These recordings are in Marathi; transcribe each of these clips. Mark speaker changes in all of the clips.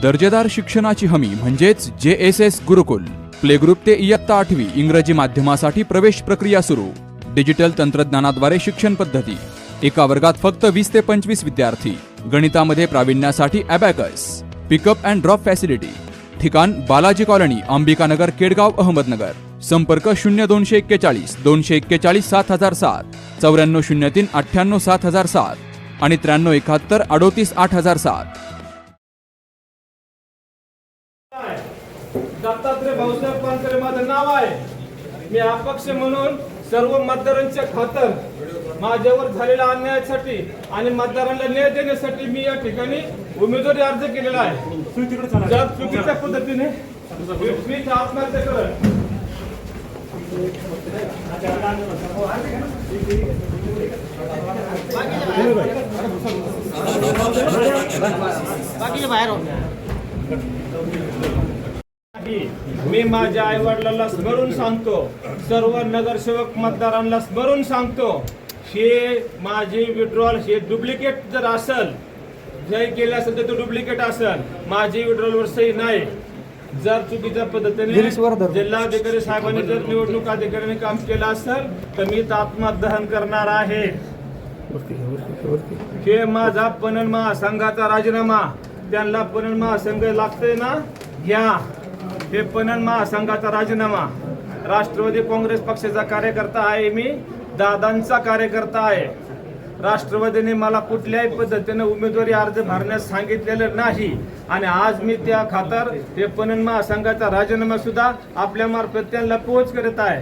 Speaker 1: दर्जेदार शिक्षणाची हमी म्हणजेच JSS गुरुकुल. प्ले ग्रुप ते इयत्ता 8वी इंग्रजी माध्यमासाठी प्रवेश प्रक्रिया सुरू. डिजिटल तंत्रज्ञानाद्वारे शिक्षण पद्धती. एका वर्गात फक्त 20 ते 25 विद्यार्थी. गणितामध्ये प्रावीण्यासाठी abacus. Pickup and drop facility. ठिकाण बालाजी कॉलनी, अंबिकानगर, केडगाव, अहमदनगर. संपर्क 0241 241 7007, 9403 98 7007 आणि 9371 38 8007.
Speaker 2: दत्तात्रय भाऊसाहेब पानसरे माझं नाव आहे. मी अपक्ष म्हणून सर्व मतदारांच्या खातर माझ्यावर झालेल्या अन्यायासाठी आणि मतदारांना न्याय देण्यासाठी मी या ठिकाणी उमेदवारी अर्ज केलेला आहे. जर चुकीच्या पद्धतीने मी आत्महत्या करेन. मी माझ्या आई वडिलांना स्मरून सांगतो, सर्व नगरसेवक मतदारांना स्मरून सांगतो, हे माझे विड्रॉल हे डुप्लिकेट जर असेल, जय केले असेल तर तो डुप्लिकेट असेल. माझी विड्रॉलवर सही नाही. जर चुकीच्या पद्धतीने जिल्हाधिकारी साहेबांनी जर निवडणूक अधिकाऱ्यांनी काम केलं असेल तर मी आत्मदहन करणार आहे. हे माझा पणन महासंघाचा राजीनामा. त्यांना पणन महासंघ लागतंय ना, घ्या. हे पणन महासंघाचा राजीनामा. राष्ट्रवादी काँग्रेस पक्षाचा कार्यकर्ता आहे मी, दादांचा कार्यकर्ता आहे. राष्ट्रवादीने मला कुठल्याही पद्धतीने उमेदवारी अर्ज भरण्यास सांगितलेलं नाही आणि आज मी त्या खातर हे पणन महासंघाचा राजीनामा सुद्धा आपल्या मार्फत त्यांना पोहोच करत आहे.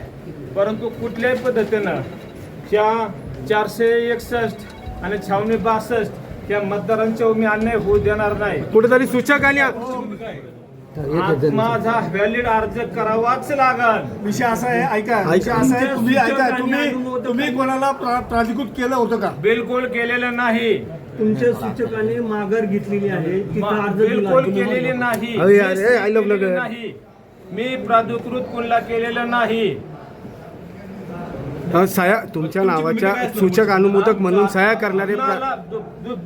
Speaker 2: परंतु कुठल्याही पद्धतीनं त्या 461 आणि 5662 या मतदारांच्या मी अन्याय होऊ देणार नाही.
Speaker 3: कुठेतरी सूचक आणि
Speaker 2: माझा व्हॅलिड अर्ज करावाच लागल.
Speaker 3: विषय असा आहे, ऐका, विषय असा आहे, तुम्ही कोणाला प्राधिकृत केलं होतं का?
Speaker 2: बिलकुल केलेलं नाही.
Speaker 4: तुमच्या सूचकाने माघार घेतलेली आहे,
Speaker 2: बिलकुल केलेली नाही. मी प्राधिकृत कोणाला केलेलं नाही.
Speaker 3: सह्या तुमच्या नावाच्या सूचक अनुमोदक म्हणून सह्या करणारे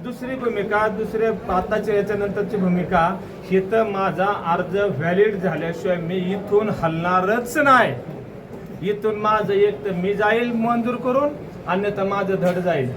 Speaker 2: दुसरी भूमिका, दुसऱ्या आताच्या याच्यानंतरची भूमिका, हे तर माझा अर्ज व्हॅलिड झाल्याशिवाय मी इथून हलणारच नाही. इथून माझं एक तर मी जाईल मंजूर करून, अन्यथा माझं धड जाईल.